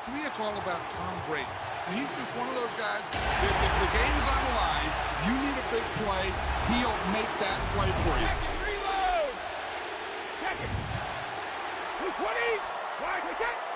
To me, it's all about Tom Brady. And he's just one of those guys, if the game's on the line, you need a big play, he'll make that play for you. Reload! Check it! 220! Wide, check!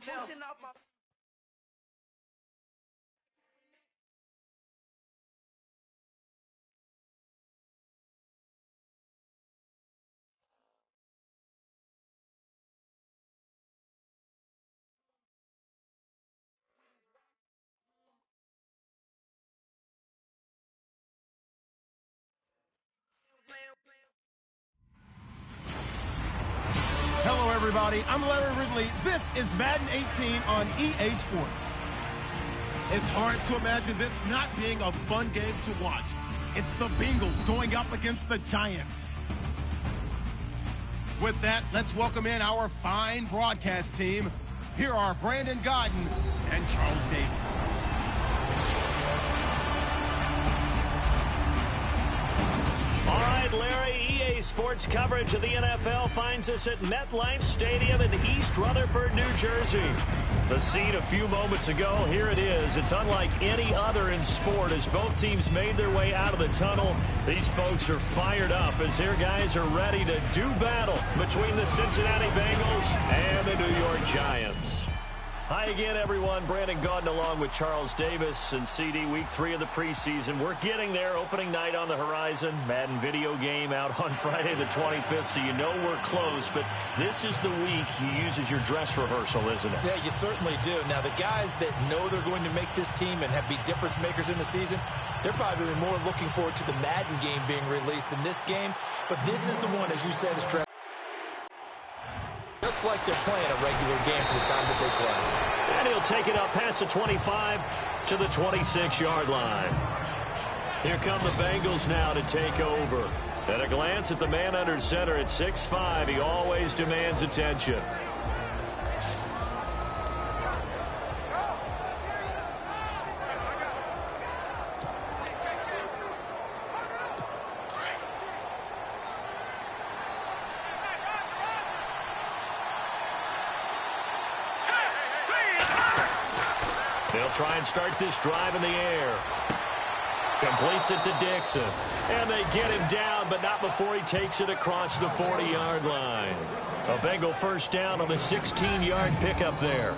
Pushing up my... Hello, everybody. I'm Larry Ridley. This is Madden 18 on EA Sports. It's hard to imagine this not being a fun game to watch. It's the Bengals going up against the Giants. With that, let's welcome in our fine broadcast team. Here are Brandon Godden and Charles Davis. All right, Larry, EA Sports coverage of the NFL finds us at MetLife Stadium in East Rutherford, New Jersey. The scene a few moments ago, here it is. It's unlike any other in sport as both teams made their way out of the tunnel. These folks are fired up as their guys are ready to do battle between the Cincinnati Bengals and the New York Giants. Hi again, everyone. Brandon Gaudin along with Charles Davis and CD. Week 3 of the preseason. We're getting there. Opening night on the horizon. Madden video game out on Friday the 25th, so you know we're close. But this is the week you use as your dress rehearsal, isn't it? Yeah, you certainly do. Now, the guys that know they're going to make this team and have be difference makers in the season, they're probably more looking forward to the Madden game being released than this game. But this is the one, as you said, is just like they're playing a regular game for the time that they play. And he'll take it up past the 25 to the 26-yard line. Here come the Bengals now to take over. At a glance at the man under center at 6'5", he always demands attention. try and start this drive in the air. Completes it to Dixon. And they get him down, but not before he takes it across the 40-yard line. A Bengal first down on the 16-yard pickup there.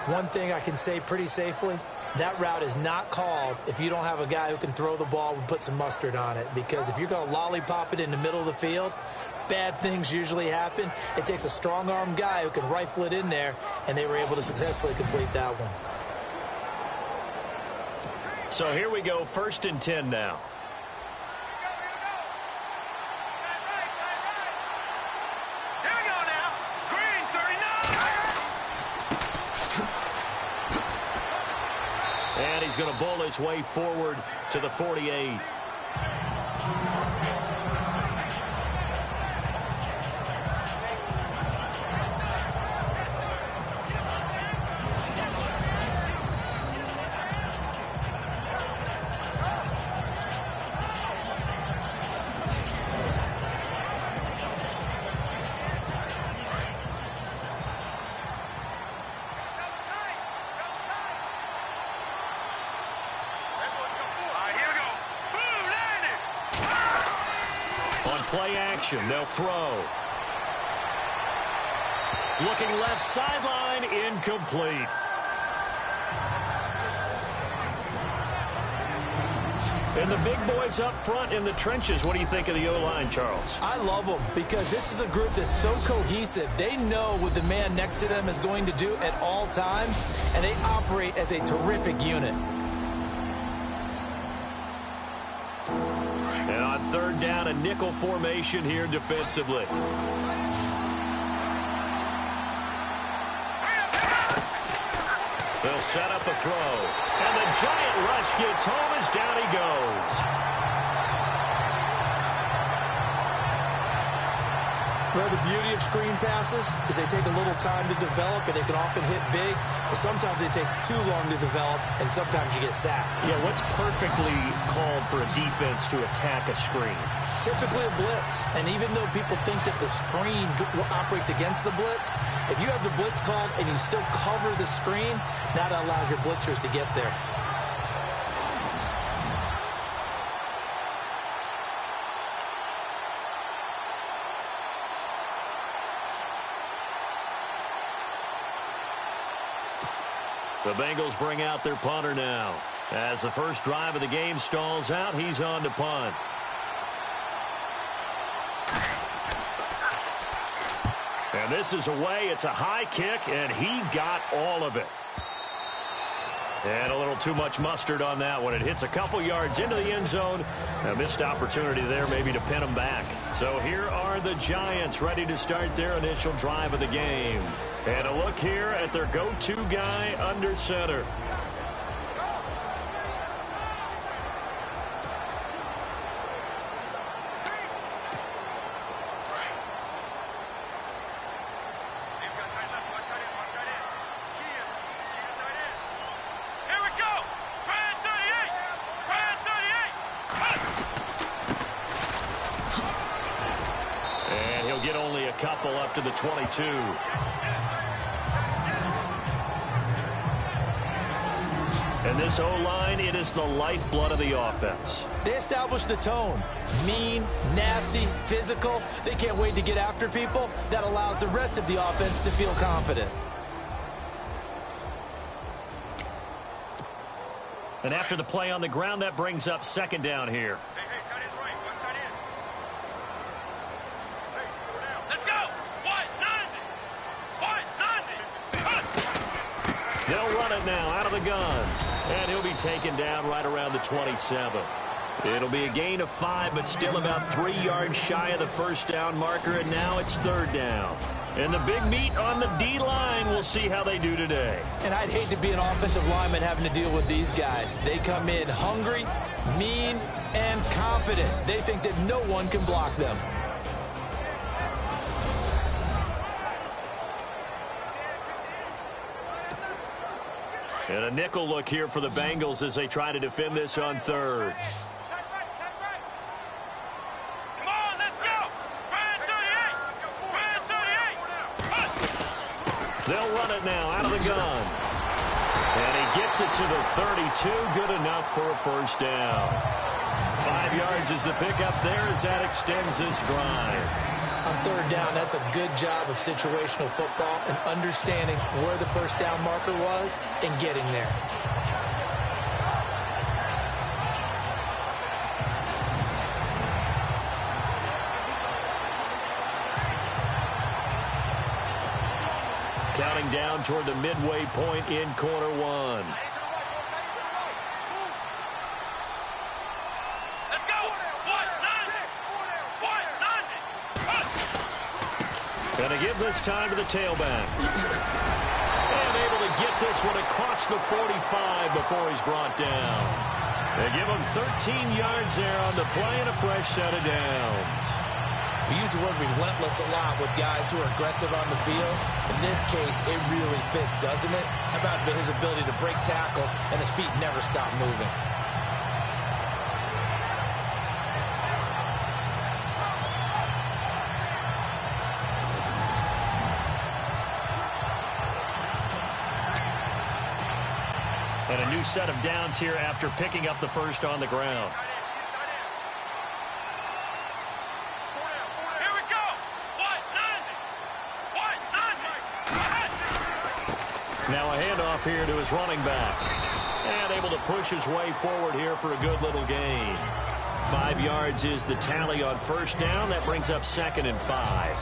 One thing I can say pretty safely, that route is not called if you don't have a guy who can throw the ball and put some mustard on it. Because if you're going to lollipop it in the middle of the field, bad things usually happen. It takes a strong-armed guy who can rifle it in there, and they were able to successfully complete that one. So here we go, 1st and 10 now. Here we go now. Green 39. And he's going to bowl his way forward to the 48. Play action, they'll throw. Looking left sideline, incomplete. And the big boys up front in the trenches. What do you think of the O-line, Charles? I love them because this is a group that's so cohesive. They know what the man next to them is going to do at all times, and they operate as a terrific unit. And on 3rd down, a nickel formation here defensively. They'll set up a throw. And the giant rush gets home as down he goes. Well, the beauty of screen passes is they take a little time to develop, and they can often hit big, but sometimes they take too long to develop, and sometimes you get sacked. Yeah, what's perfectly called for a defense to attack a screen? Typically a blitz, and even though people think that the screen operates against the blitz, if you have the blitz called and you still cover the screen, that allows your blitzers to get there. The Bengals bring out their punter now. As the first drive of the game stalls out, he's on to punt. And this is away. It's a high kick, and he got all of it. And a little too much mustard on that one. It hits a couple yards into the end zone. A missed opportunity there maybe to pin him back. So here are the Giants ready to start their initial drive of the game. And a look here at their go-to guy under center. Up to the 22. And this O-line, it is the lifeblood of the offense. They establish the tone. Mean, nasty, physical. They can't wait to get after people. That allows the rest of the offense to feel confident. And after the play on the ground, that brings up 2nd down here. They'll run it now out of the gun. And he'll be taken down right around the 27. It'll be a gain of 5, but still about 3 yards shy of the first down marker. And now it's 3rd down. And the big meat on the D-line, we'll see how they do today. And I'd hate to be an offensive lineman having to deal with these guys. They come in hungry, mean, and confident. They think that no one can block them. And a nickel look here for the Bengals as they try to defend this on 3rd. Come on, let's go! Brand 38! Brand 38! They'll run it now out of the gun. And he gets it to the 32. Good enough for a first down. 5 yards is the pickup there as that extends this drive. On third down, that's a good job of situational football and understanding where the first down marker was and getting there. Counting down toward the midway point in quarter one. Going to give this time to the tailback. And able to get this one across the 45 before he's brought down. They give him 13 yards there on the play and a fresh set of downs. We use the word relentless a lot with guys who are aggressive on the field. In this case, it really fits, doesn't it? How about his ability to break tackles and his feet never stop moving? And a new set of downs here after picking up the first on the ground. Here we go. Now a handoff here to his running back. And able to push his way forward here for a good little gain. 5 yards is the tally on first down. That brings up 2nd and 5.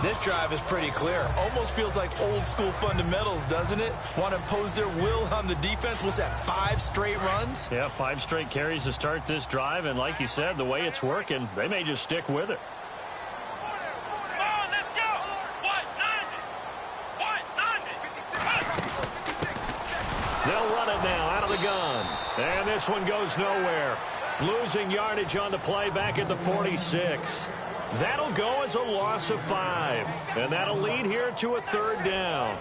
This drive is pretty clear. Almost feels like old school fundamentals, doesn't it? Want to impose their will on the defense. Was that 5 straight runs? Yeah, 5 straight carries to start this drive. And like you said, the way it's working, they may just stick with it. Come on, let's go. They'll run it now out of the gun. And this one goes nowhere. Losing yardage on the play back at the 46. That'll go as a loss of 5. And that'll lead here to a 3rd down.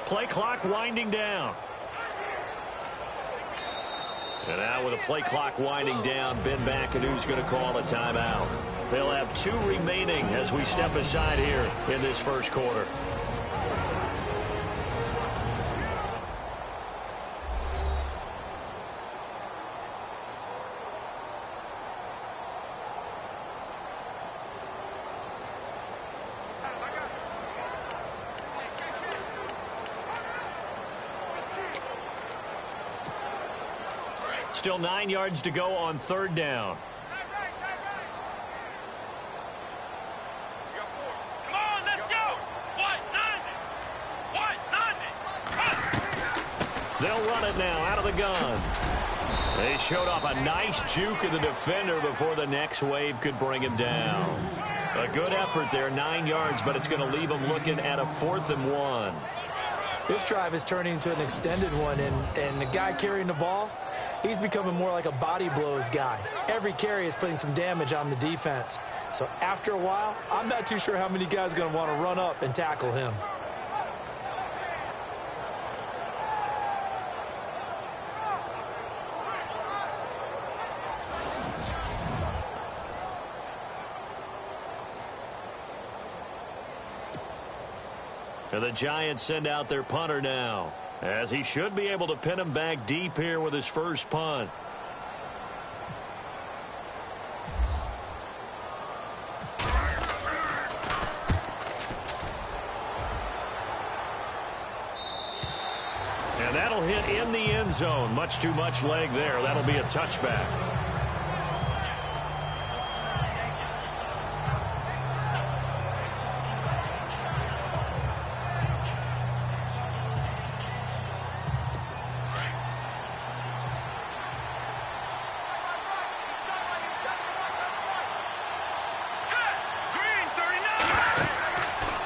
Play clock winding down. And now with the play clock winding down, Ben McAdoo's going to call a timeout. They'll have 2 remaining as we step aside here in this first quarter. Still 9 yards to go on 3rd down. Come on, let's go. They'll run it now out of the gun. They showed off a nice juke of the defender before the next wave could bring him down. A good effort there, 9 yards, but it's going to leave him looking at a 4th and 1. This drive is turning into an extended one, and the guy carrying the ball, he's becoming more like a body blows guy. Every carry is putting some damage on the defense. So after a while, I'm not too sure how many guys are going to want to run up and tackle him. And the Giants send out their punter now, as he should be able to pin him back deep here with his first punt. And that'll hit in the end zone. Much too much leg there. That'll be a touchback.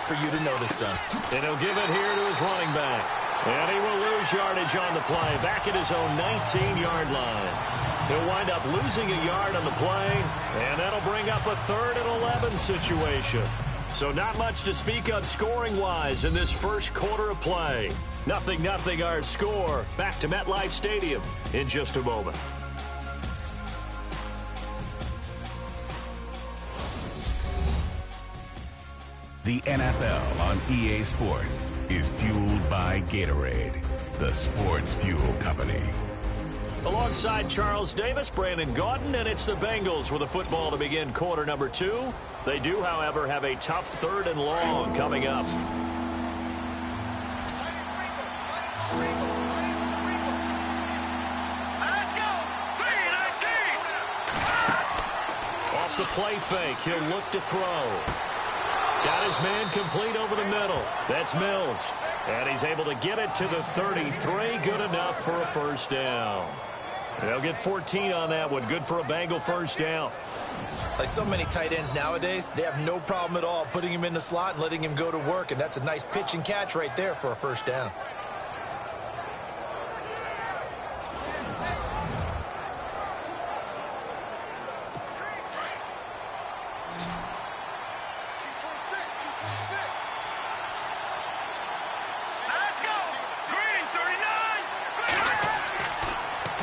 For you to notice them. And he'll give it here to his running back. And he will lose lose yardage on the play, back at his own 19-yard line. He'll wind up losing a yard on the play, and that'll bring up a 3rd and 11 situation. So not much to speak of scoring-wise in this first quarter of play. 0-0 our score. Back to MetLife Stadium in just a moment. The NFL on EA Sports is fueled by Gatorade, the sports fuel company. Alongside Charles Davis, Brandon Gaudin, and it's the Bengals with a football to begin quarter number 2. They do, however, have a tough 3rd and long coming up. Let's go. 3-19. Off the play fake, he'll look to throw. Got his man complete over the middle. That's Mills. And he's able to get it to the 33. Good enough for a first down. They'll get 14 on that one. Good for a Bengal first down. Like so many tight ends nowadays, they have no problem at all putting him in the slot and letting him go to work. And that's a nice pitch and catch right there for a first down.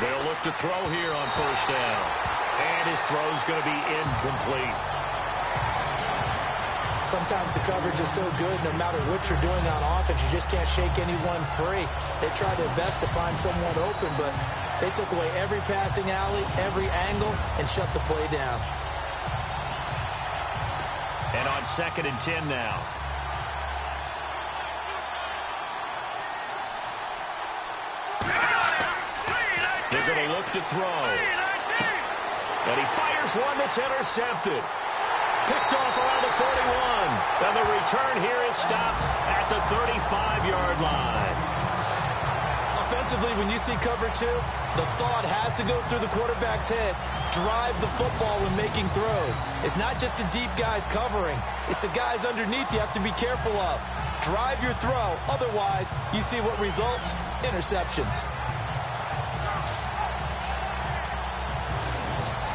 They'll look to throw here on first down. And his throw's going to be incomplete. Sometimes the coverage is so good, no matter what you're doing on offense, you just can't shake anyone free. They try their best to find someone open, but they took away every passing alley, every angle, and shut the play down. And on 2nd and 10 now. They're going to look to throw. And he fires one that's intercepted. Picked off around the 41. And the return here is stopped at the 35-yard line. Offensively, when you see cover 2, the thought has to go through the quarterback's head. Drive the football when making throws. It's not just the deep guys covering. It's the guys underneath you have to be careful of. Drive your throw. Otherwise, you see what results? Interceptions.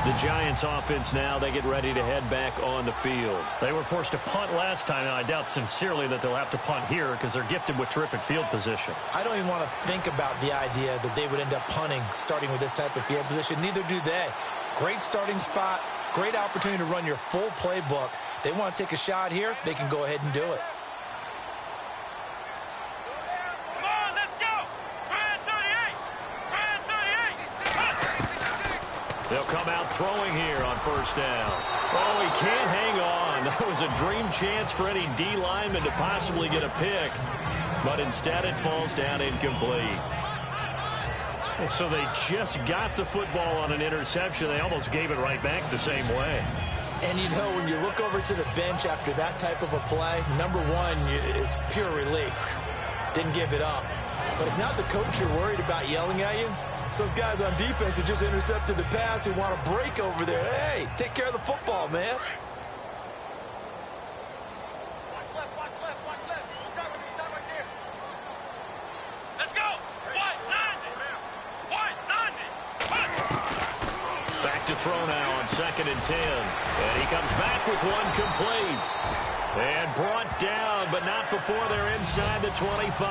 The Giants offense now, they get ready to head back on the field. They were forced to punt last time, and I doubt sincerely that they'll have to punt here because they're gifted with terrific field position. I don't even want to think about the idea that they would end up punting starting with this type of field position. Neither do they. Great starting spot, great opportunity to run your full playbook. If they want to take a shot here, they can go ahead and do it. They'll come out throwing here on first down. Oh, he can't hang on. That was a dream chance for any D lineman to possibly get a pick. But instead it falls down incomplete. So they just got the football on an interception. They almost gave it right back the same way. And you know, when you look over to the bench after that type of a play, number one is pure relief. Didn't give it up. But it's not the coach you're worried about yelling at you. It's those guys on defense who just intercepted the pass who want to break over there. Hey, take care of the football, man. Watch left, watch left, watch left. Stop right there. Let's go. 190. Back to throw now on 2nd and 10. And he comes back with one complete. And brought down, but not before they're inside the 25.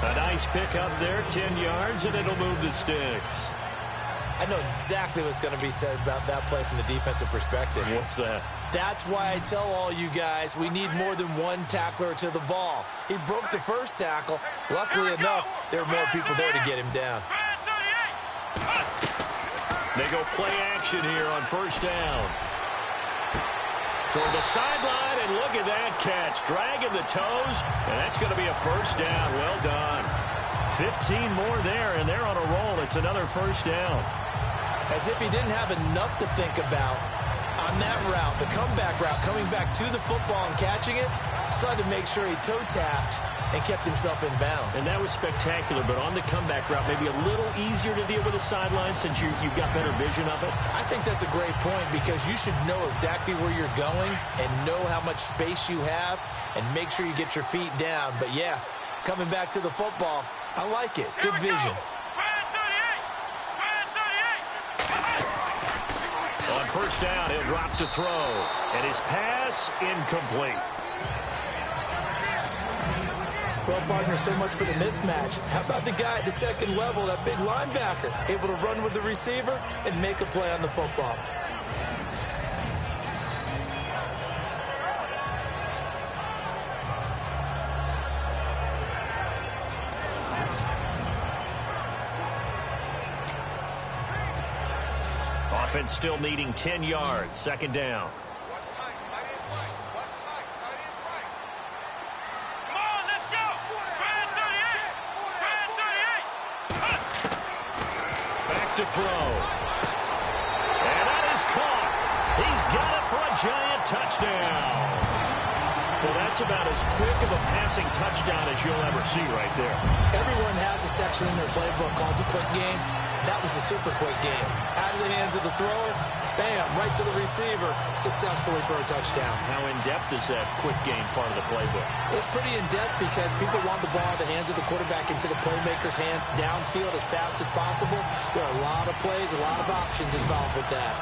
A nice pick up there, 10 yards, and it'll move the sticks. I know exactly what's going to be said about that play from the defensive perspective. What's that? That's why I tell all you guys we need more than one tackler to the ball. He broke the first tackle. Luckily enough, there were more people there to get him down. They go play action here on first down. Toward the sideline, and look at that catch. Dragging the toes, and that's going to be a first down. Well done. 15 more there, and they're on a roll. It's another first down. As if he didn't have enough to think about on that route, the comeback route, coming back to the football and catching it, decided to make sure he toe-tapped and kept himself in bounds. And that was spectacular, but on the comeback route, maybe a little easier to deal with the sideline since you've got better vision of it. I think that's a great point because you should know exactly where you're going and know how much space you have and make sure you get your feet down. But, yeah, coming back to the football. I like it. Good vision. On first down, he'll drop to throw. And his pass incomplete. Well, partner, so much for the mismatch. How about the guy at the second level, that big linebacker, able to run with the receiver and make a play on the football? Offense still needing 10 yards. Second down. To throw. And that is caught. He's got it for a giant touchdown. Well, that's about as quick of a passing touchdown as you'll ever see right there. Everyone has a section in their playbook called the quick game. That was a super quick game. Out of the hands of the thrower, bam, right to the receiver, successfully for a touchdown. How in-depth is that quick game part of the playbook? It's pretty in-depth because people want the ball in the hands of the quarterback into the playmaker's hands downfield as fast as possible. There are a lot of plays, a lot of options involved with that.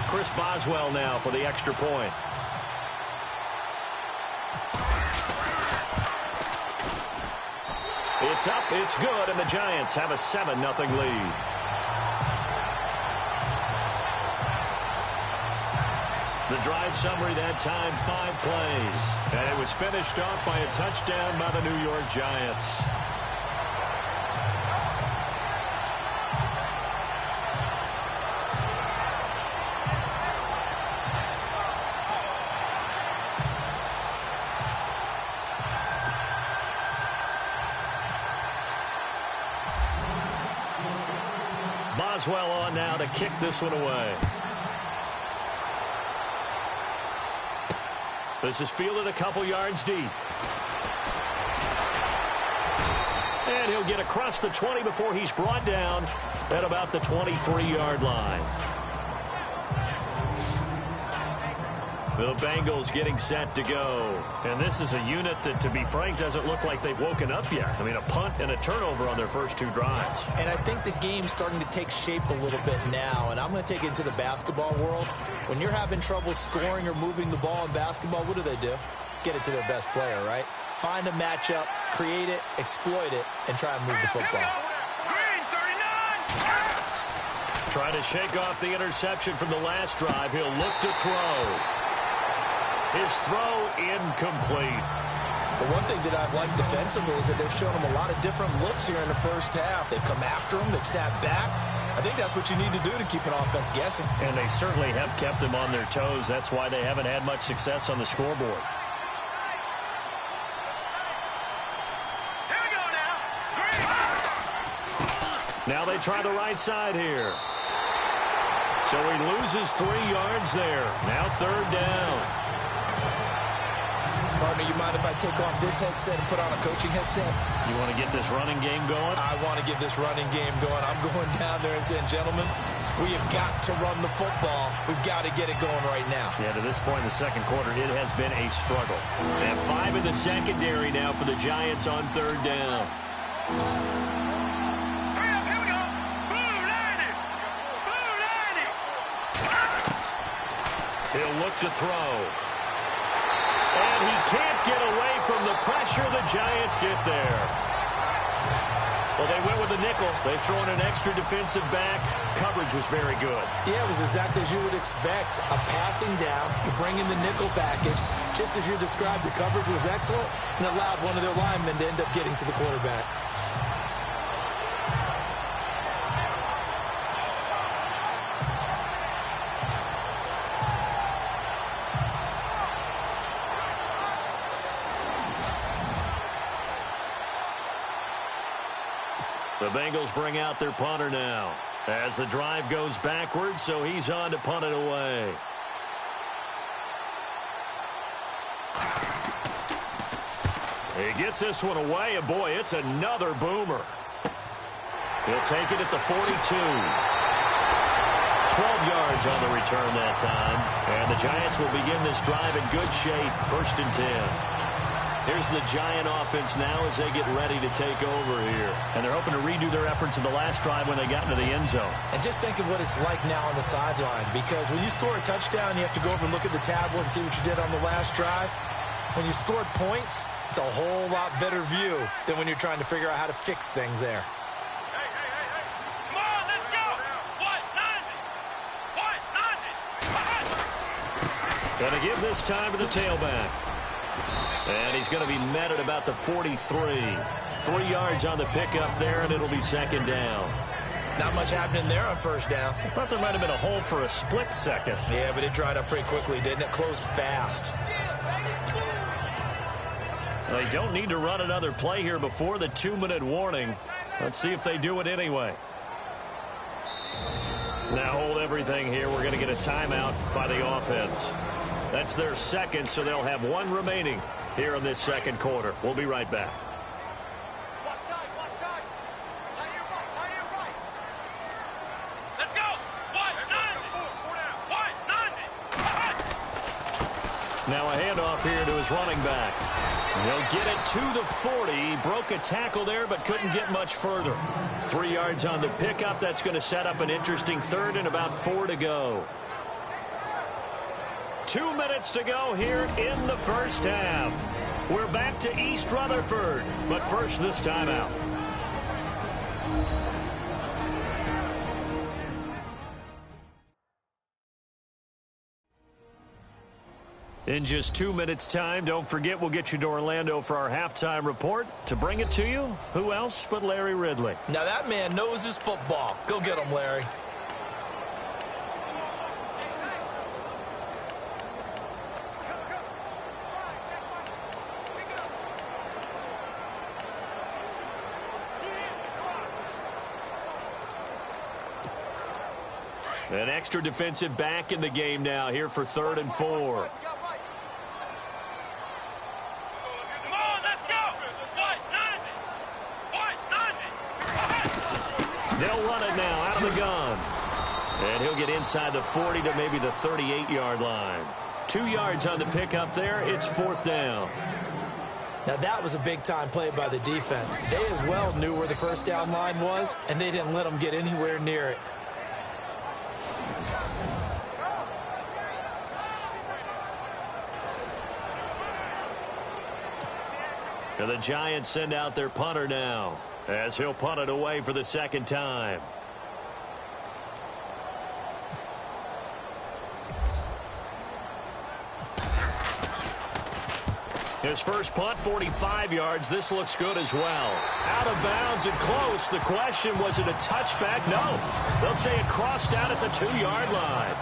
Chris Boswell now for the extra point. It's up, it's good, and the Giants have a 7-0 lead. The drive summary that time, 5 plays. And it was finished off by a touchdown by the New York Giants. Boswell on now to kick this one away. This is fielded a couple yards deep. And he'll get across the 20 before he's brought down at about the 23-yard line. The Bengals getting set to go. And this is a unit that, to be frank, doesn't look like they've woken up yet. I mean, a punt and a turnover on their first 2 drives. And I think the game's starting to take shape a little bit now. And I'm going to take it into the basketball world. When you're having trouble scoring or moving the ball in basketball, what do? Get it to their best player, right? Find a matchup, create it, exploit it, and try and move the football. Trying to shake off the interception from the last drive. He'll look to throw. His throw incomplete. The one thing that I've liked defensively is that they've shown him a lot of different looks here in the first half. They've come after him. They've sat back. I think that's what you need to do to keep an offense guessing. And they certainly have kept them on their toes. That's why they haven't had much success on the scoreboard. Here we go now. Now they try the right side here. So he loses 3 yards there. Now third down. Partner, you mind if I take off this headset and put on a coaching headset? You want to get this running game going? I want to get this running game going. I'm going down there and saying, gentlemen, we have got to run the football. We've got to get it going right now. Yeah, to this point in the second quarter, it has been a struggle. And 5 in the secondary now for the Giants on third down. Here we go. Blue 90. Blue 90. He'll look to throw. And he can't get away from the pressure. The Giants get there. Well, they went with the nickel. They throw in an extra defensive back. Coverage was very good. Yeah, it was exactly as you would expect. A passing down. You bring in the nickel package. Just as you described, the coverage was excellent and allowed one of their linemen to end up getting to the quarterback. The Bengals bring out their punter now as the drive goes backwards, so he's on to punt it away. He gets this one away, and boy, it's another boomer. He'll take it at the 42. 12 yards on the return that time. And the Giants will begin this drive in good shape, 1st and 10. Here's the Giant offense now as they get ready to take over here. And they're hoping to redo their efforts of the last drive when they got into the end zone. And just think of what it's like now on the sideline, because when you score a touchdown, you have to go over and look at the tablet and see what you did on the last drive. When you scored points, it's a whole lot better view than when you're trying to figure out how to fix things there. Come on, let's go. What? 90. Going to give this time to the tailback. And he's going to be met at about the 43. 3 yards on the pickup there, and it'll be 2nd down. Not much happening there on 1st down. I thought there might have been a hole for a split second. Yeah, but it dried up pretty quickly, didn't it? Closed fast. They don't need to run another play here before the 2-minute warning. Let's see if they do it anyway. Now hold everything here. We're going to get a timeout by the offense. That's their second, so they'll have 1 remaining here in this 2nd quarter. We'll be right back. Watch time. Tight to your right. Let's go. What? 90. Now a handoff here to his running back. He'll get it to the 40. He broke a tackle there, but couldn't get much further. 3 yards on the pickup. That's going to set up an interesting 3rd and about 4 to go. 2 minutes to go here in the 1st half. We're back to East Rutherford, but first this timeout. In just 2 minutes' time, don't forget we'll get you to Orlando for our halftime report. To bring it to you, who else but Larry Ridley? Now that man knows his football. Go get him, Larry. An extra defensive back in the game now here for 3rd and 4. Come on, let's go. What? 90. They'll run it now out of the gun. And he'll get inside the 40 to maybe the 38-yard line. 2 yards on the pickup there. It's 4th down. Now that was a big-time play by the defense. They as well knew where the 1st down line was, and they didn't let them get anywhere near it. And the Giants send out their punter now as he'll punt it away for the 2nd time. His first punt, 45 yards. This looks good as well. Out of bounds and close. The question, was it a touchback? No. They'll say it crossed out at the 2-yard line.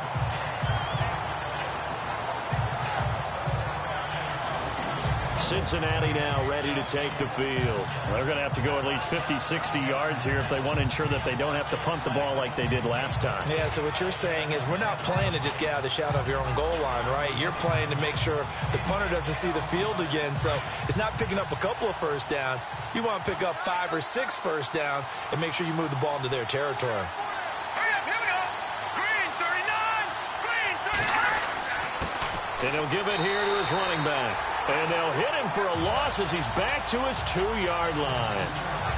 Cincinnati now ready to take the field. They're going to have to go at least 50, 60 yards here if they want to ensure that they don't have to punt the ball like they did last time. Yeah, so what you're saying is we're not playing to just get out of the shadow of your own goal line, right? You're playing to make sure the punter doesn't see the field again. So it's not picking up a couple of 1st downs. You want to pick up 5 or 6 1st downs and make sure you move the ball into their territory. Hurry up, here we go. Green 39. And he'll give it here to his running back. And they'll hit him for a loss as he's back to his 2-yard line.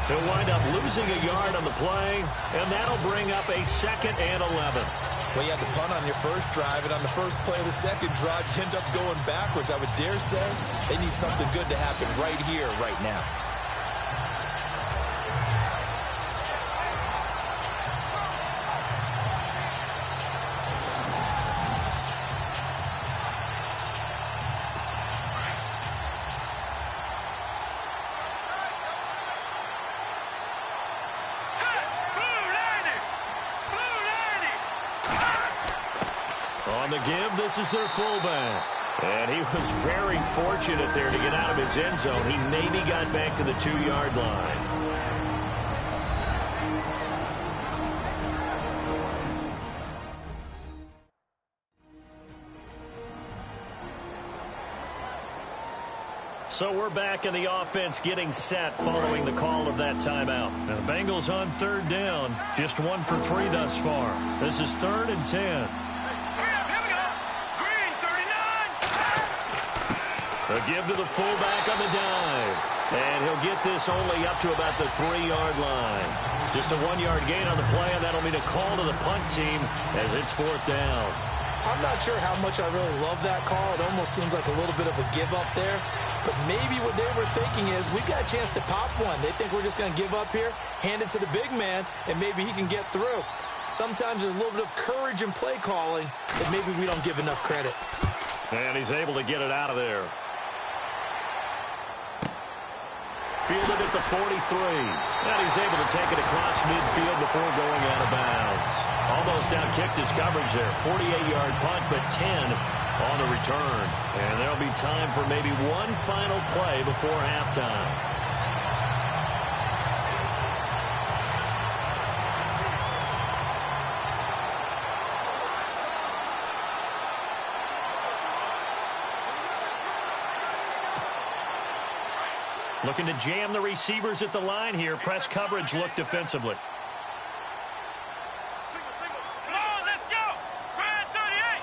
He'll wind up losing a yard on the play, and that'll bring up a 2nd and 11. Well, you had to punt on your first drive, and on the first play of the second drive, you end up going backwards. I would dare say they need something good to happen right here, right now. On the give, this is their fullback. And he was very fortunate there to get out of his end zone. He maybe got back to the 2-yard line. So we're back in the offense getting set following the call of that timeout. Now the Bengals on third down. Just 1 for 3 thus far. This is 3rd and 10. A give to the fullback on the dive. And he'll get this only up to about the 3-yard line. Just a 1-yard gain on the play, and that'll mean a call to the punt team as it's 4th down. I'm not sure how much I really love that call. It almost seems like a little bit of a give up there. But maybe what they were thinking is, we got a chance to pop one. They think we're just going to give up here, hand it to the big man, and maybe he can get through. Sometimes there's a little bit of courage in play calling that maybe we don't give enough credit. And he's able to get it out of there. Fielded at the 43. And he's able to take it across midfield before going out of bounds. Almost outkicked his coverage there. 48-yard punt, but 10 on the return. And there'll be time for maybe one final play before halftime. Looking to jam the receivers at the line here. Press coverage look defensively. Come on, let's go. Brad 38.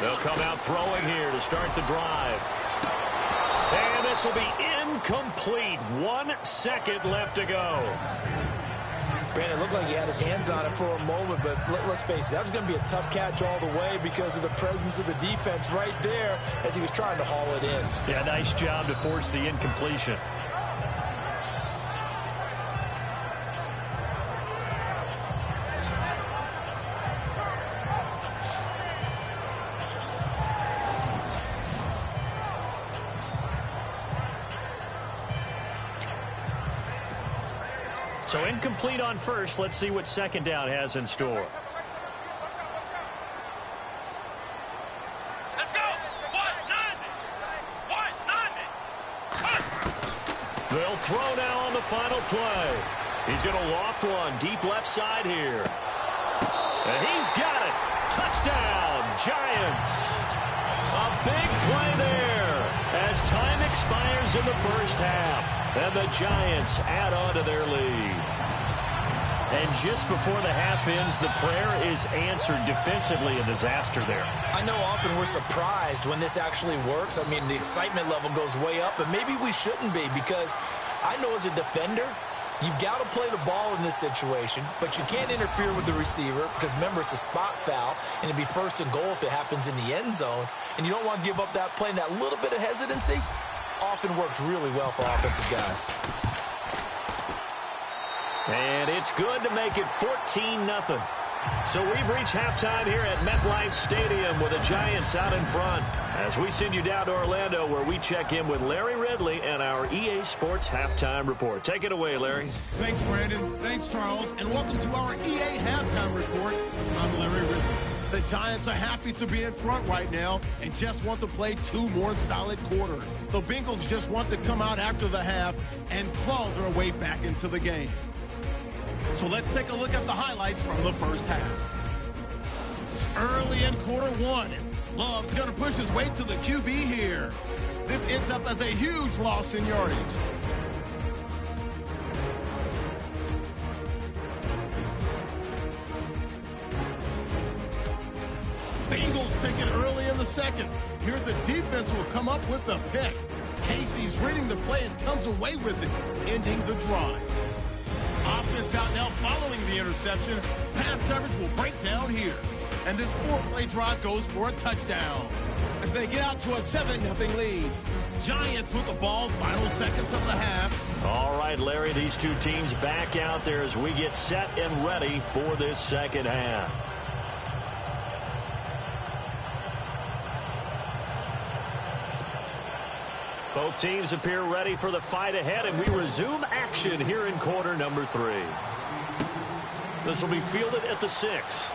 They'll come out throwing here to start the drive. And this will be incomplete. 1 second left to go. Brandon, it looked like he had his hands on it for a moment, but let's face it, that was going to be a tough catch all the way because of the presence of the defense right there as he was trying to haul it in. Yeah, nice job to force the incompletion. So incomplete on first. Let's see what second down has in store. Let's go. 190. They'll throw now on the final play. He's going to loft one deep left side here. And he's got it. Touchdown, Giants. A big play there as time expires in the first half. And the Giants add on to their lead. And just before the half ends, the prayer is answered defensively. A disaster there. I know often we're surprised when this actually works. I mean, the excitement level goes way up, but maybe we shouldn't be because I know as a defender, you've got to play the ball in this situation, but you can't interfere with the receiver because, remember, it's a spot foul, and it'd be 1st and goal if it happens in the end zone, and you don't want to give up that play, and that little bit of hesitancy often works really well for offensive guys. And it's good to make it 14-0. So we've reached halftime here at MetLife Stadium with the Giants out in front as we send you down to Orlando where we check in with Larry Ridley and our EA Sports Halftime Report. Take it away, Larry. Thanks, Brandon. Thanks, Charles. And welcome to our EA Halftime Report. I'm Larry Ridley. The Giants are happy to be in front right now and just want to play 2 more solid quarters. The Bengals just want to come out after the half and claw their way back into the game. So let's take a look at the highlights from the first half. Early in quarter 1, Love's going to push his way to the QB here. This ends up as a huge loss in yardage. Bengals take it early in the second. Here the defense will come up with the pick. Casey's reading the play and comes away with it, ending the drive. Offense out now following the interception. Pass coverage will break down here. And this 4-play drive goes for a touchdown. As they get out to a 7-0 lead. Giants with the ball, final seconds of the half. All right, Larry, these two teams back out there as we get set and ready for this second half. Both teams appear ready for the fight ahead, and we resume action here in quarter number 3. This will be fielded at the 6.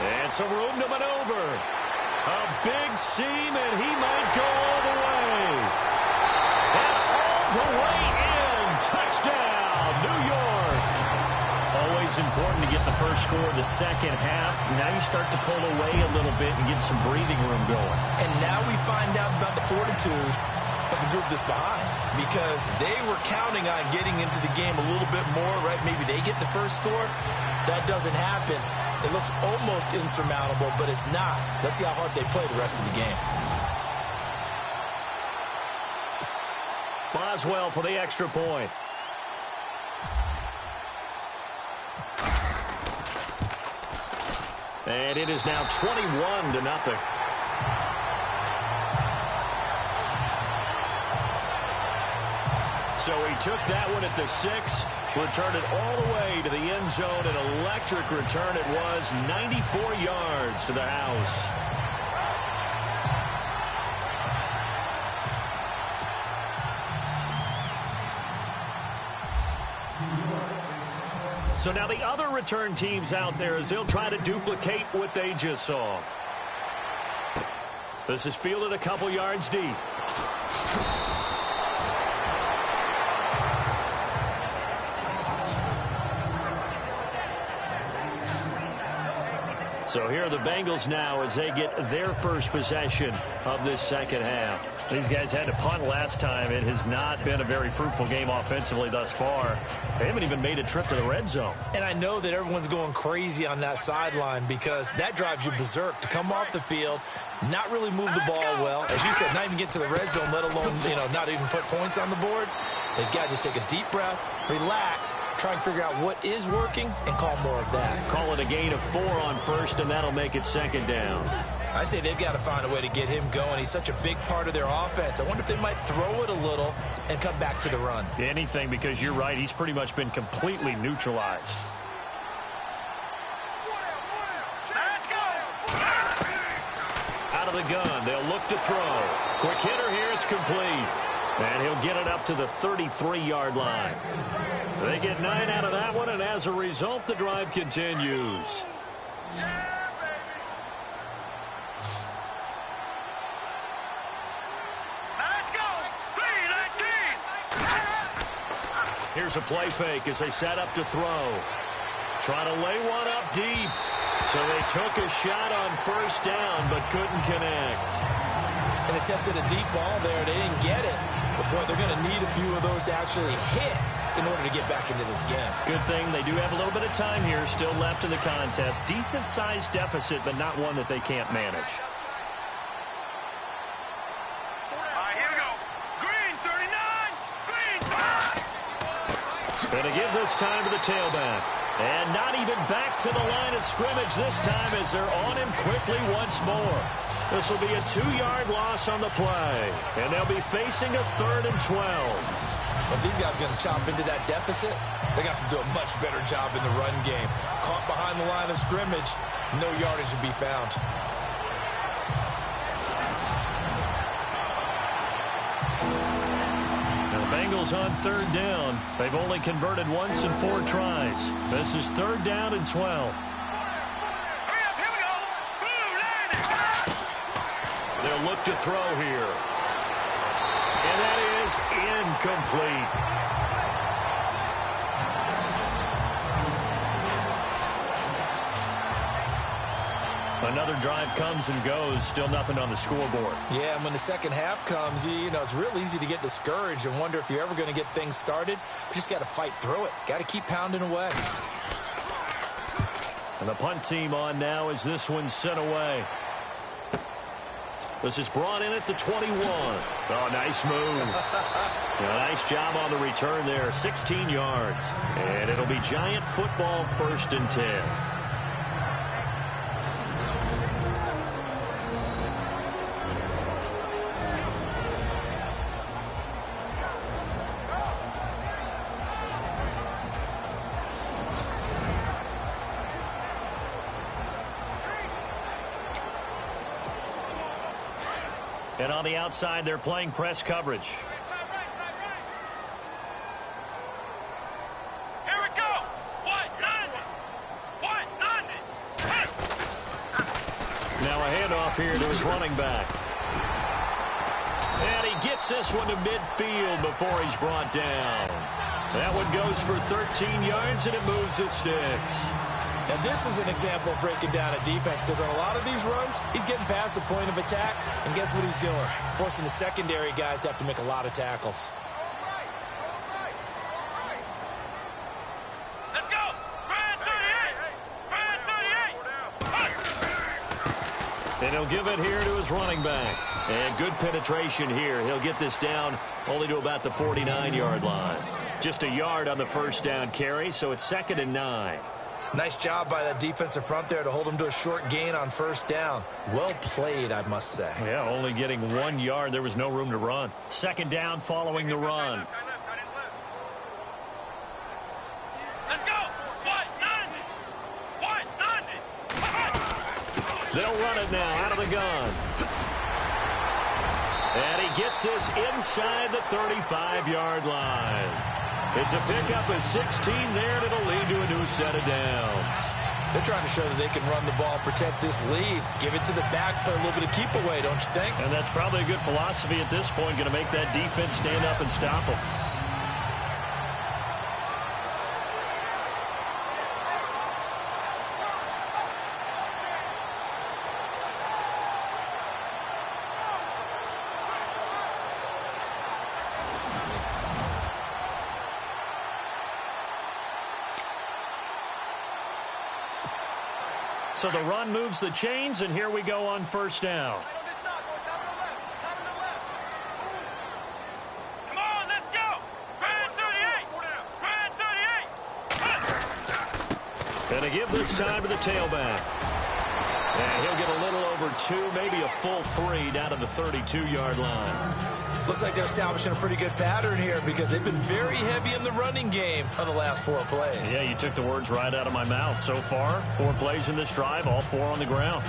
And some room to maneuver. A big seam, and he might go all the way. And all the way in. Touchdown, New York. Oh, always important to get the first score of the second half. Now you start to pull away a little bit and get some breathing room going. And now we find out about the fortitude of the group that's behind, because they were counting on getting into the game a little bit more, right? Maybe they get the first score. That doesn't happen. It looks almost insurmountable, but it's not. Let's see how hard they play the rest of the game. Boswell for the extra point. And it is now 21-0. So he took that one at the 6, returned it all the way to the end zone. An electric return it was, 94 yards to the house. So now the other return teams out there as they'll try to duplicate what they just saw. This is fielded a couple yards deep. So here are the Bengals now as they get their first possession of this second half. These guys had to punt last time. It has not been a very fruitful game offensively thus far. They haven't even made a trip to the red zone. And I know that everyone's going crazy on that sideline because that drives you berserk to come off the field, not really move the ball well. As you said, not even get to the red zone, let alone, not even put points on the board. They've got to just take a deep breath, relax, try and figure out what is working, and call more of that. Call it a gain of 4 on first, and that'll make it second down. I'd say they've got to find a way to get him going. He's such a big part of their offense. I wonder if they might throw it a little and come back to the run. Anything, because you're right. He's pretty much been completely neutralized. Out of the gun. They'll look to throw. Quick hitter here. It's complete. And he'll get it up to the 33-yard line. They get 9 out of that one, and as a result, the drive continues. Here's a play fake as they set up to throw. Trying to lay one up deep. So they took a shot on first down, but couldn't connect. And attempted a deep ball there. They didn't get it. But, boy, they're going to need a few of those to actually hit in order to get back into this game. Good thing they do have a little bit of time here still left in the contest. Decent-sized deficit, but not one that they can't manage. Going to give this time to the tailback. And not even back to the line of scrimmage this time as they're on him quickly once more. This will be a 2-yard loss on the play. And they'll be facing a 3rd and 12. If these guys are going to chop into that deficit, they got to do a much better job in the run game. Caught behind the line of scrimmage, no yardage to be found. Bengals on 3rd down. They've only converted once in 4 tries. This is 3rd down and 12. They'll look to throw here. And that is incomplete. Another drive comes and goes. Still nothing on the scoreboard. Yeah, and when the second half comes, it's real easy to get discouraged and wonder if you're ever going to get things started. You just got to fight through it. Got to keep pounding away. And the punt team on now as this one's sent away. This is brought in at the 21. Oh, nice move. Nice job on the return there. 16 yards. And it'll be Giant football 1st and 10. And on the outside, they're playing press coverage. Here we go. Now a handoff here to his running back. And he gets this one to midfield before he's brought down. That one goes for 13 yards, and it moves the sticks. Now, this is an example of breaking down a defense, because on a lot of these runs, he's getting past the point of attack, and guess what he's doing? Forcing the secondary guys to have to make a lot of tackles. Let's go! Ryan 38! Ryan 38! And he'll give it here to his running back. And good penetration here. He'll get this down only to about the 49-yard line. Just a yard on the first down carry, so it's 2nd and 9. Nice job by that defensive front there to hold him to a short gain on first down. Well played, I must say. Yeah, only getting 1 yard. There was no room to run. 2nd down following the run. Let's go! What? 90! They'll run it now out of the gun. And he gets this inside the 35-yard line. It's a pickup of 16 there, and it'll lead to a new set of downs. They're trying to show that they can run the ball, protect this lead, give it to the backs, play a little bit of keep away, don't you think? And that's probably a good philosophy at this point, going to make that defense stand up and stop them. So the run moves the chains, and here we go on first down. Come on, let's go! Ryan 38! Ryan 38! And they give this time to the tailback. And he'll get a little over 2, maybe a full 3 down to the 32-yard line. Looks like they're establishing a pretty good pattern here, because they've been very heavy in the running game on the last 4 plays. Yeah, you took the words right out of my mouth. So far, 4 plays in this drive, all 4 on the ground.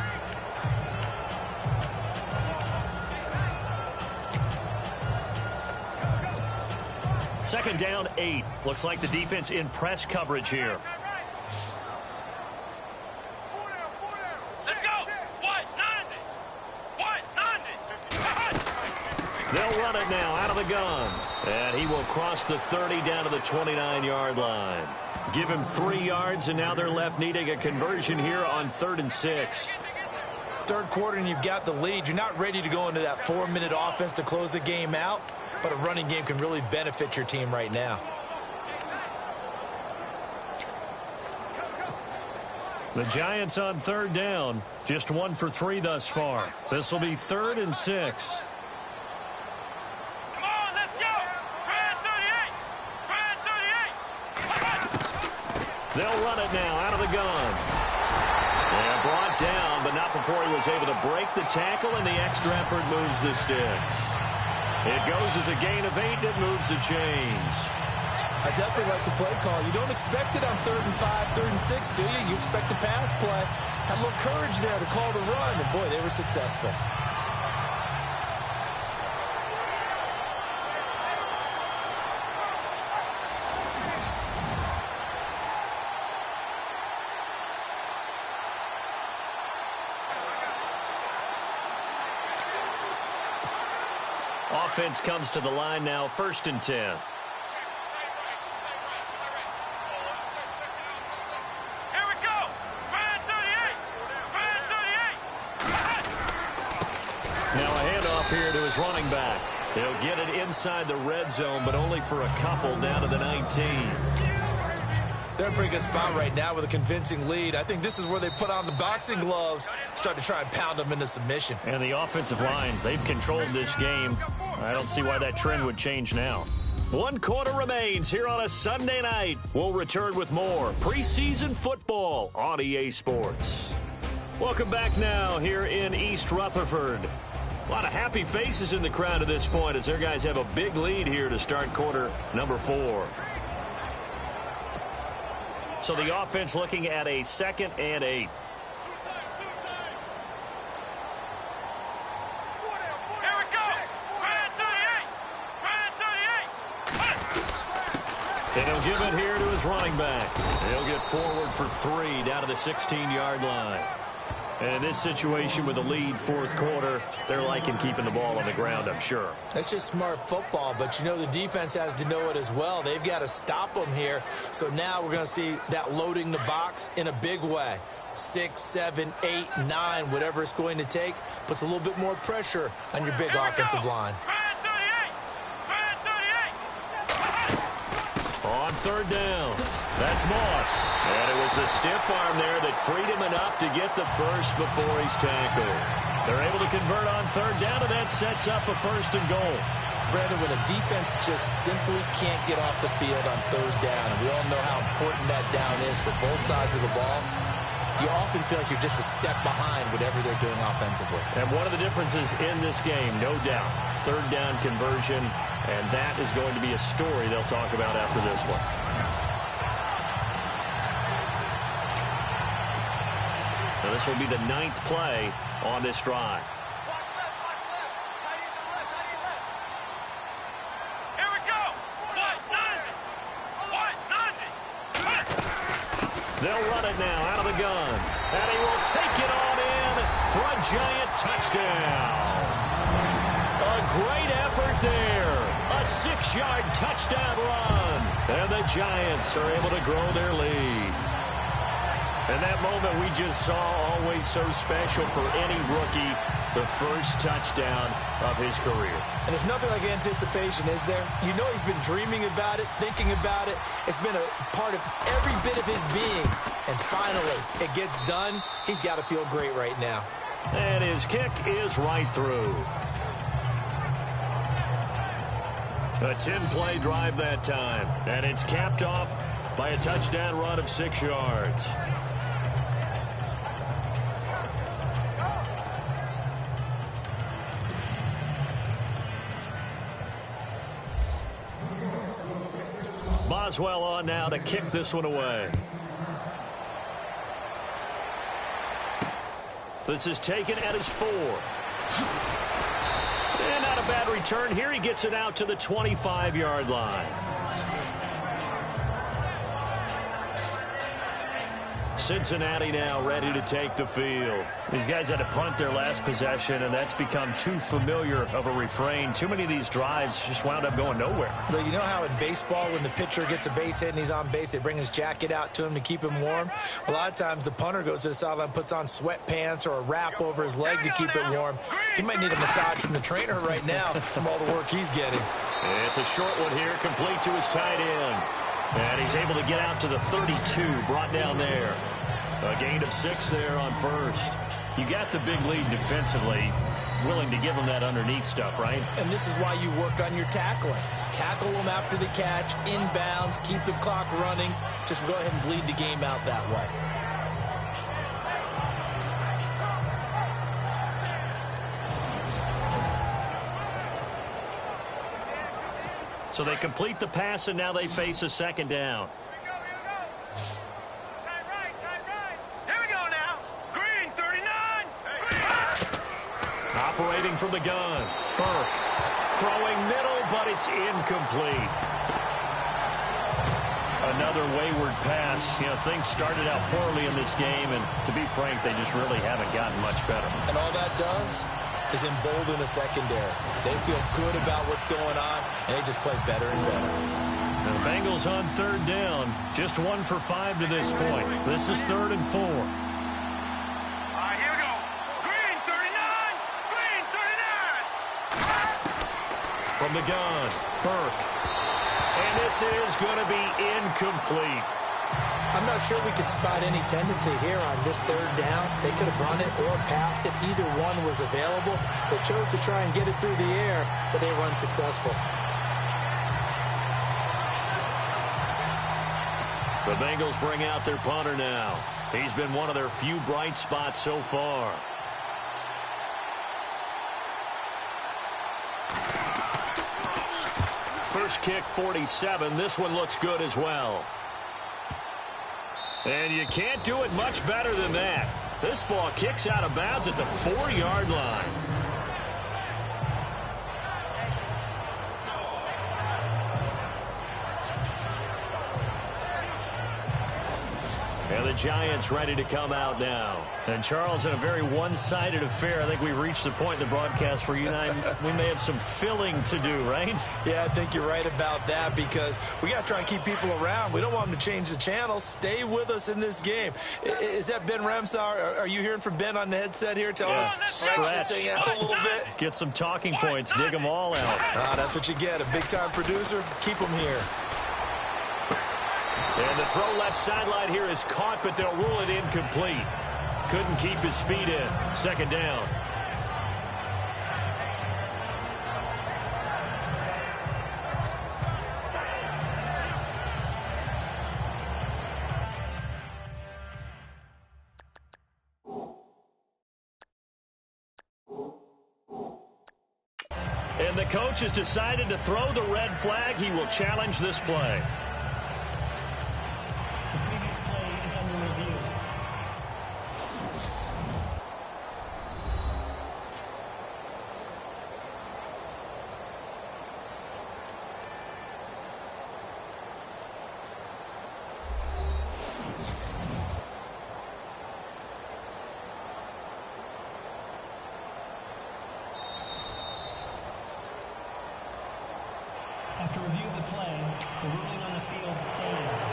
Second down, 8. Looks like the defense in press coverage here. Let's go! What? 90! What? 90! They'll run it now out of the gun. And he will cross the 30 down to the 29-yard line. Give him 3 yards, and now they're left needing a conversion here on 3rd and 6. Third quarter, and you've got the lead. You're not ready to go into that 4-minute offense to close the game out, but a running game can really benefit your team right now. The Giants on 3rd down. Just 1 for 3 thus far. This will be 3rd and 6. Come on, let's go! Ryan 38! Ryan 38! They'll run it now out of the gun. And brought down, but not before he was able to break the tackle, and the extra effort moves the sticks. It goes as a gain of 8, and it moves the chains. I definitely like the play call. You don't expect it on 3rd and 5, 3rd and 6, do you? You expect the pass play. Had a little courage there to call the run, and boy, they were successful. Offense comes to the line now, 1st and 10. Here to his running back. He'll get it inside the red zone, but only for a couple down to the 19. They're in a pretty good spot right now with a convincing lead. I think this is where they put on the boxing gloves, start to try and pound them into submission. And the offensive line, they've controlled this game. I don't see why that trend would change now. 1 quarter remains here on a Sunday night. We'll return with more preseason football on EA Sports. Welcome back now here in East Rutherford. A lot of happy faces in the crowd at this point as their guys have a big lead here to start quarter number 4. So the offense looking at a 2nd and 8. Here we go! Ryan 38! Ryan 38! And he'll give it here to his running back. He'll get forward for 3 down to the 16-yard line. And in this situation with the lead fourth quarter, they're liking keeping the ball on the ground, I'm sure. That's just smart football, but you know the defense has to know it as well. They've got to stop them here. So now we're going to see that loading the box in a big way. 6, 7, 8, 9, whatever it's going to take, puts a little bit more pressure on your big offensive line. On third down, that's Moss. And it was a stiff arm there that freed him enough to get the first before he's tackled. They're able to convert on third down, and that sets up a first and goal. Brandon, when a defense just simply can't get off the field on third down, and we all know how important that down is for both sides of the ball, you often feel like you're just a step behind whatever they're doing offensively. And one of the differences in this game, no doubt, third down conversion, and that is going to be a story they'll talk about after this one. Now this will be the 9th play on this drive. They'll run it now out of the gun. And he will take it on in for a giant touchdown. A great effort there. A 6-yard touchdown run. And the Giants are able to grow their lead. And that moment we just saw, always so special for any rookie, the first touchdown of his career. And there's nothing like anticipation, is there? You know he's been dreaming about it, thinking about it. It's been a part of every bit of his being. And finally, it gets done. He's got to feel great right now. And his kick is right through. A 10-play drive that time. And it's capped off by a touchdown run of 6 yards. Boswell on now to kick this one away. This is taken at his 4. And not a bad return here. He gets it out to the 25-yard line. Cincinnati now ready to take the field. These guys had to punt their last possession, and that's become too familiar of a refrain. Too many of these drives just wound up going nowhere. But you know how in baseball, when the pitcher gets a base hit and he's on base, they bring his jacket out to him to keep him warm? A lot of times the punter goes to the sideline, puts on sweatpants or a wrap over his leg to keep it warm. He might need a massage from the trainer right now from all the work he's getting. It's a short one here, complete to his tight end. And he's able to get out to the 32, brought down there. A gain of 6 there on first. You got the big lead defensively, willing to give them that underneath stuff, right? And this is why you work on your tackling. Tackle them after the catch, inbounds, keep the clock running. Just go ahead and bleed the game out that way. So they complete the pass, and now they face a second down. Operating from the gun. Burke throwing middle, but it's incomplete. Another wayward pass. You know, things started out poorly in this game, and to be frank, they just really haven't gotten much better. And all that does is embolden the secondary. They feel good about what's going on, and they just play better and better. And the Bengals on third down. Just 1 for 5 to this point. This is 3rd and 4. From the gun, Burke. And this is going to be incomplete. I'm not sure we could spot any tendency here on this third down. They could have run it or passed it. Either one was available. They chose to try and get it through the air, but they were unsuccessful. The Bengals bring out their punter now. He's been one of their few bright spots so far. First kick, 47. This one looks good as well. And you can't do it much better than that. This ball kicks out of bounds at the 4-yard line. And the Giants ready to come out now. And, Charles, in a very one-sided affair, I think we reached the point in the broadcast where you and I, we may have some filling to do, right? Yeah, I think you're right about that because we got to try and keep people around. We don't want them to change the channel. Stay with us in this game. Is that Ben Ramsar? Are you hearing from Ben on the headset here? Tell us, stretch this thing out a little bit. Get some talking points. Dig them all out. That's what you get. A big-time producer. Keep them here. And the throw left sideline here is caught, but they'll rule it incomplete. Couldn't keep his feet in. Second down. And the coach has decided to throw the red flag. He will challenge this play. The previous play is under review. After review of the play, the ruling on the field stands.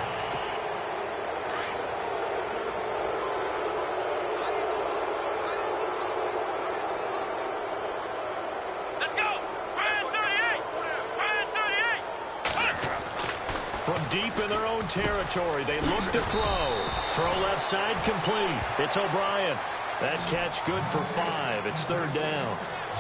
Let's go! Ryan 38! Ryan 38! From deep in their own territory, they look to throw. Throw left side complete. It's O'Brien. That catch good for 5. It's third down.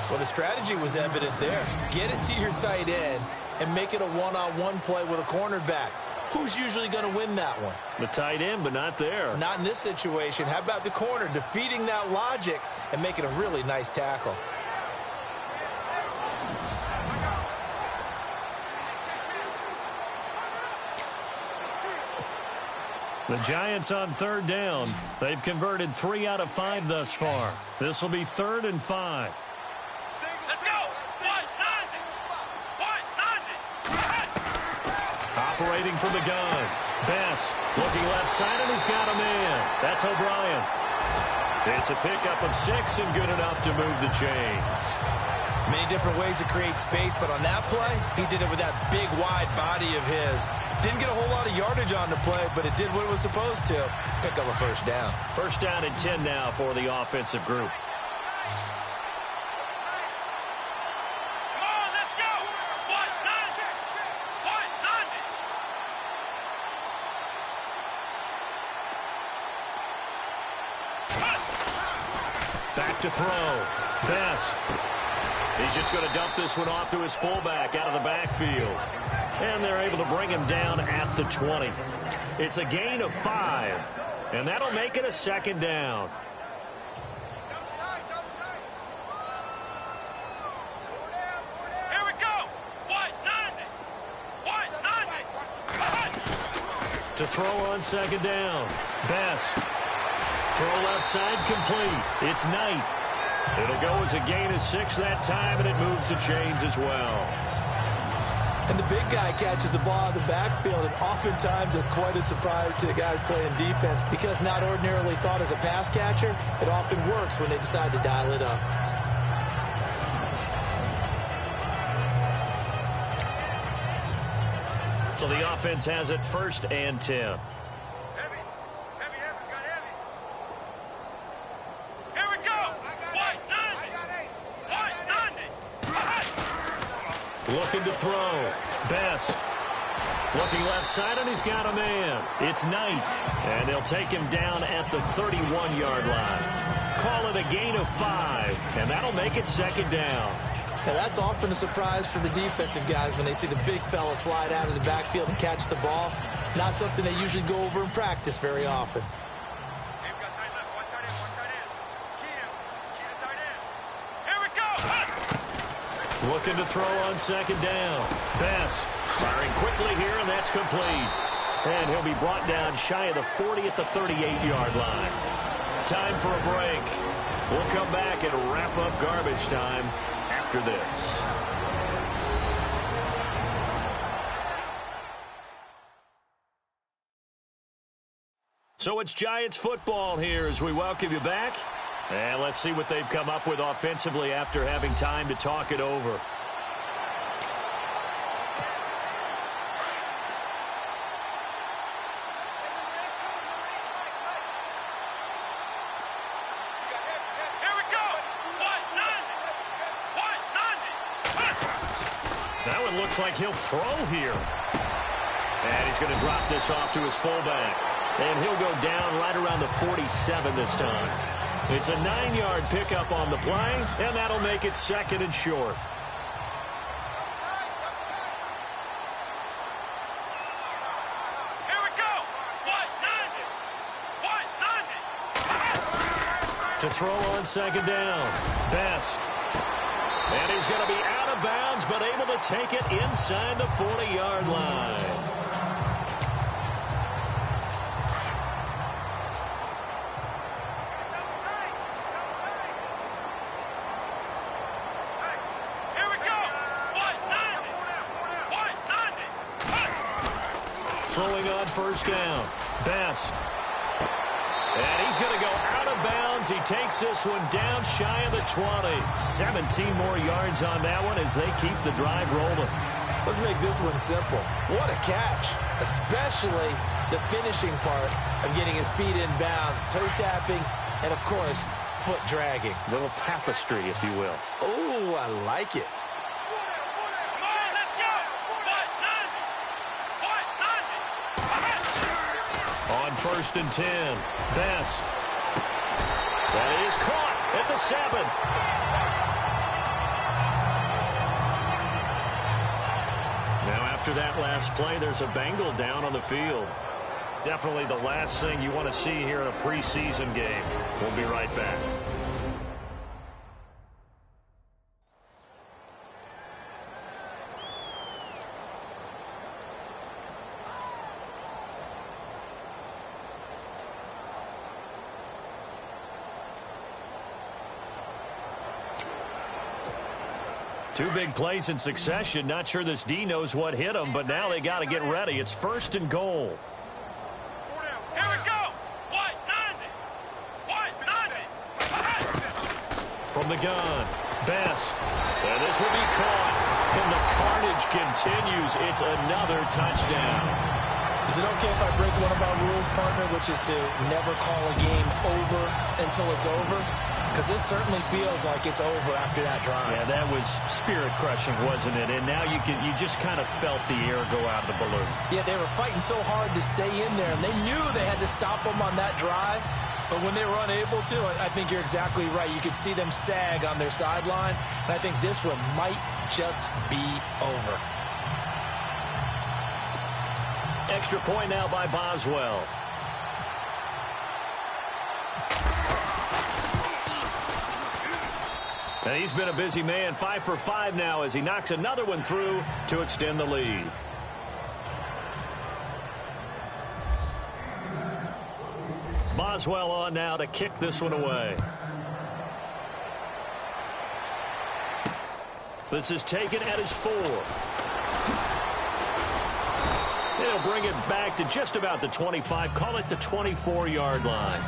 Well, the strategy was evident there. Get it to your tight end and make it a one-on-one play with a cornerback. Who's usually going to win that one? The tight end, but not there. Not in this situation. How about the corner defeating that logic and making a really nice tackle? The Giants on third down. They've converted 3 out of 5 thus far. This will be 3rd and 5. Let's go! Operating from the gun. Best. Looking left side, and he's got a man. That's O'Brien. It's a pickup of 6 and good enough to move the chains. Many different ways to create space, but on that play, he did it with that big, wide body of his. Didn't get a whole lot of yardage on the play, but it did what it was supposed to. Pick up a first down. First down and 10 now for the offensive group. Back to throw. Best. He's just going to dump this one off to his fullback out of the backfield. And they're able to bring him down at the 20. It's a gain of 5. And that'll make it a second down. Here we go! White 90! White 90! To throw on second down. Best. Throw left side complete. It's Knight. It'll go as a gain of 6 that time, and it moves the chains as well. And the big guy catches the ball in the backfield, and oftentimes it's quite a surprise to the guys playing defense because not ordinarily thought as a pass catcher, it often works when they decide to dial it up. So the offense has it 1st and 10. Looking to throw. Best. Looking left side, and he's got a man. It's Knight. And they'll take him down at the 31-yard line. Call it a gain of 5, and that'll make it second down. Now that's often a surprise for the defensive guys when they see the big fella slide out of the backfield and catch the ball. Not something they usually go over in practice very often. Looking to throw on second down. Best. Firing quickly here, and that's complete. And he'll be brought down shy of the 40 at the 38-yard line. Time for a break. We'll come back and wrap up garbage time after this. So it's Giants football here as we welcome you back. And let's see what they've come up with offensively after having time to talk it over. That one looks like he'll throw here. And he's going to drop this off to his fullback. And he'll go down right around the 47 this time. It's a 9-yard pickup on the play, and that'll make it 2nd and short. Here we go. To throw on 2nd down. Best. And he's going to be out of bounds, but able to take it inside the 40-yard line. Throwing on 1st down. Best. And he's going to go out of bounds. He takes this one down shy of the 20. 17 more yards on that one as they keep the drive rolling. Let's make this one simple. What a catch, especially the finishing part of getting his feet in bounds, toe tapping, and, of course, foot dragging. Little tapestry, if you will. Oh, I like it. On 1st and 10, Best. That is caught at the 7. Now after that last play, there's a Bengal down on the field. Definitely the last thing you want to see here in a preseason game. We'll be right back. Two big plays in succession. Not sure this D knows what hit him, but now they got to get ready. It's 1st and goal. Here we go. From the gun, Best. And this will be caught. And the carnage continues. It's another touchdown. Is it okay if I break one of our rules, partner, which is to never call a game over until it's over? Because this certainly feels like it's over after that drive. Yeah, that was spirit-crushing, wasn't it? And now you just kind of felt the air go out of the balloon. Yeah, they were fighting so hard to stay in there, and they knew they had to stop them on that drive. But when they were unable to, I think you're exactly right. You could see them sag on their sideline, and I think this one might just be over. Extra point now by Boswell. And he's been a busy man, 5 for 5 now as he knocks another one through to extend the lead. Boswell on now to kick this one away. This is taken at his 4. He'll bring it back to just about the 25. Call it the 24-yard line.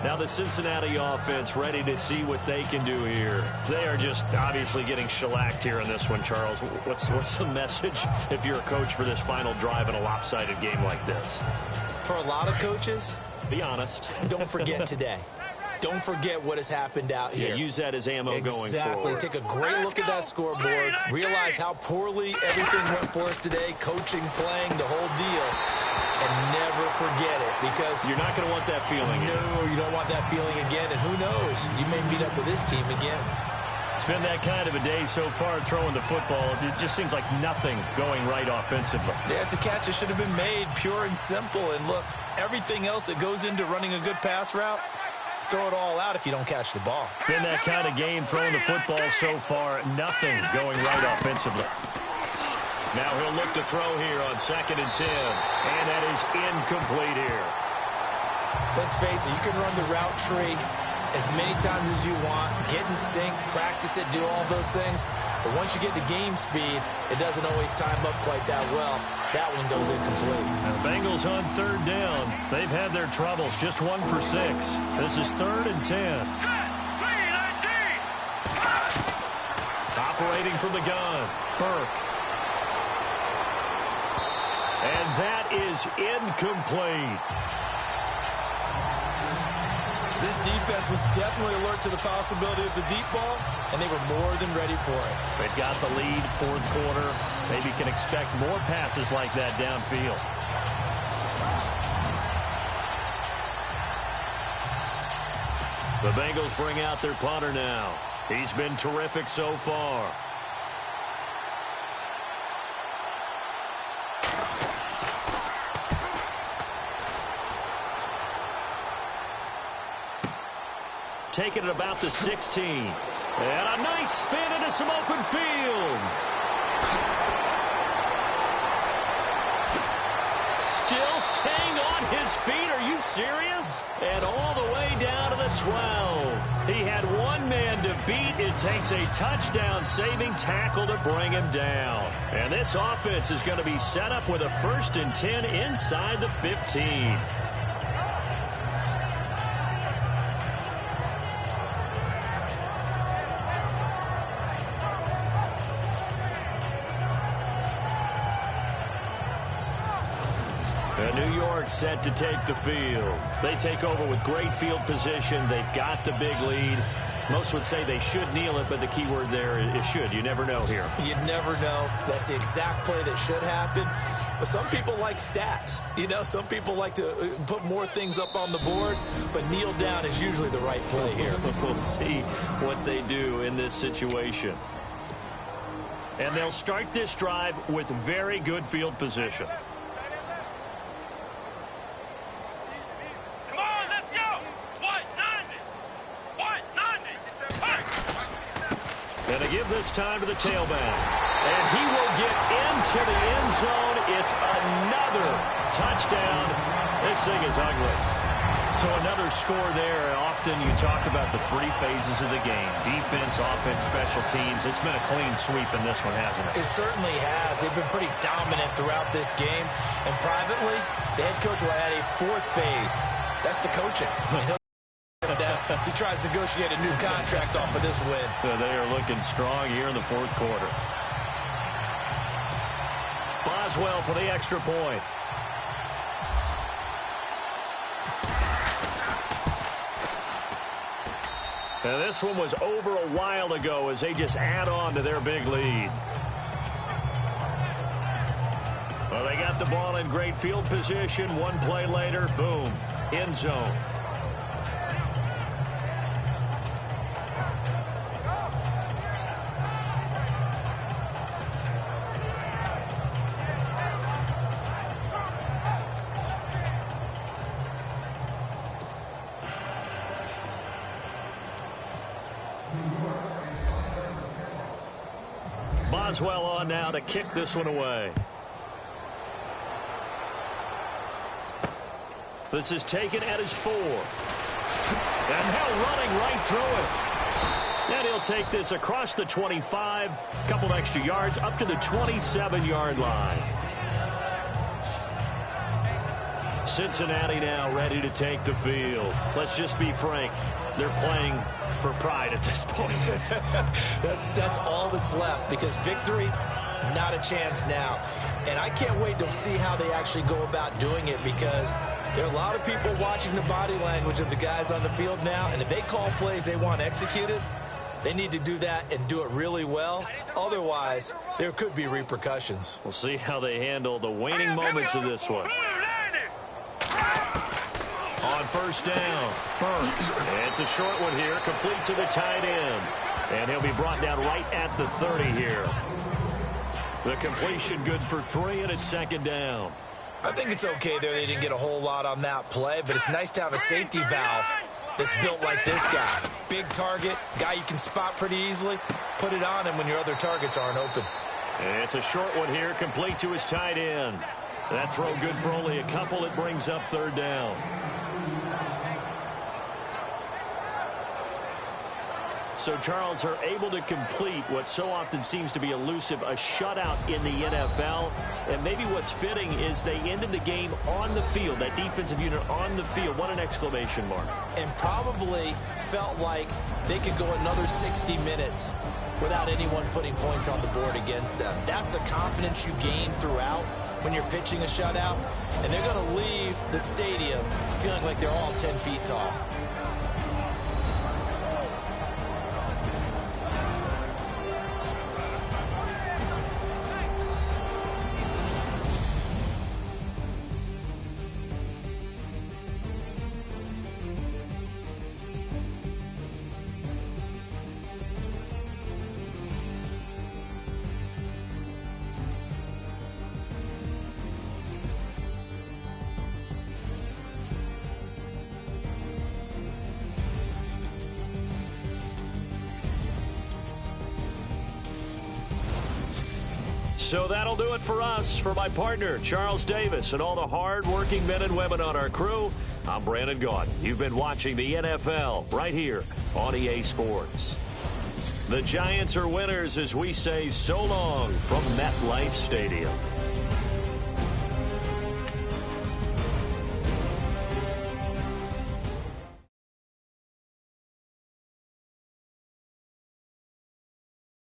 Now the Cincinnati offense ready to see what they can do here. They are just obviously getting shellacked here in this one, Charles. What's the message if you're a coach for this final drive in a lopsided game like this? For a lot of coaches, be honest. Don't forget today. Don't forget what has happened out here. Yeah, use that as ammo going forward. Exactly. Take a great look at that scoreboard. Realize how poorly everything went for us today. Coaching, playing, the whole deal. And never forget it, because you're not going to want that feeling. No, you don't want that feeling again. And who knows? You may meet up with this team again. It's been that kind of a day so far throwing the football. It just seems like nothing going right offensively. Yeah, it's a catch that should have been made, pure and simple. And look, everything else that goes into running a good pass route, throw it all out if you don't catch the ball. Been that kind of game throwing the football so far. Nothing going right offensively. Now he'll look to throw here on 2nd and 10. And that is incomplete here. Let's face it, you can run the route tree as many times as you want, get in sync, practice it, do all those things. But once you get to game speed, it doesn't always time up quite that well. That one goes incomplete. And the Bengals on third down. They've had their troubles. Just 1 for 6. This is 3rd and 10. Operating from the gun, Burke. And that is incomplete. This defense was definitely alert to the possibility of the deep ball, and they were more than ready for it. They've got the lead, 4th quarter. Maybe can expect more passes like that downfield. The Bengals bring out their punter now. He's been terrific so far. Taking it about the 16. And a nice spin into some open field. Still staying on his feet. Are you serious? And all the way down to the 12. He had one man to beat. It takes a touchdown-saving tackle to bring him down. And this offense is going to be set up with a 1st and 10 inside the 15. New York set to take the field. They take over with great field position. They've got the big lead. Most would say they should kneel it, but the key word there is should. You never know here. You never know. That's the exact play that should happen. But some people like stats. You know, some people like to put more things up on the board, but kneel down is usually the right play here. We'll see what they do in this situation. And they'll start this drive with very good field position. Give this time to the tailback. And he will get into the end zone. It's another touchdown. This thing is ugly. So another score there. Often you talk about the 3 phases of the game. Defense, offense, special teams. It's been a clean sweep in this one, hasn't it? It certainly has. They've been pretty dominant throughout this game. And privately, the head coach will add a 4th phase. That's the coaching. As he tries to negotiate a new contract off of this win. They are looking strong here in the 4th quarter. Boswell for the extra point. And this one was over a while ago as they just add on to their big lead. Well, they got the ball in great field position. One play later, boom, end zone. Boswell on now to kick this one away. This is taken at his 4. And now running right through it. And he'll take this across the 25, a couple extra yards up to the 27-yard line. Cincinnati now ready to take the field. Let's just be frank. They're playing for pride at this point. That's all that's left, because victory, not a chance now. And I can't wait to see how they actually go about doing it, because there are a lot of people watching the body language of the guys on the field now, and if they call plays they want executed, they need to do that and do it really well. Otherwise, there could be repercussions. We'll see how they handle the waning moments of this one. On first down, Burke. It's a short one here, complete to the tight end. And he'll be brought down right at the 30 here. The completion good for 3, and it's 2nd down. I think it's okay there. They didn't get a whole lot on that play, but it's nice to have a safety valve that's built like this guy. Big target, guy you can spot pretty easily. Put it on him when your other targets aren't open. And it's a short one here, complete to his tight end. That throw good for only a couple. It brings up 3rd down. So, Charles, are able to complete what so often seems to be elusive, a shutout in the NFL. And maybe what's fitting is they ended the game on the field, that defensive unit on the field. What an exclamation mark. And probably felt like they could go another 60 minutes without anyone putting points on the board against them. That's the confidence you gain throughout when you're pitching a shutout. And they're going to leave the stadium feeling like they're all 10 feet tall. So that'll do it for us. For my partner, Charles Davis, and all the hard-working men and women on our crew, I'm Brandon Gaudin. You've been watching the NFL right here on EA Sports. The Giants are winners as we say so long from MetLife Stadium.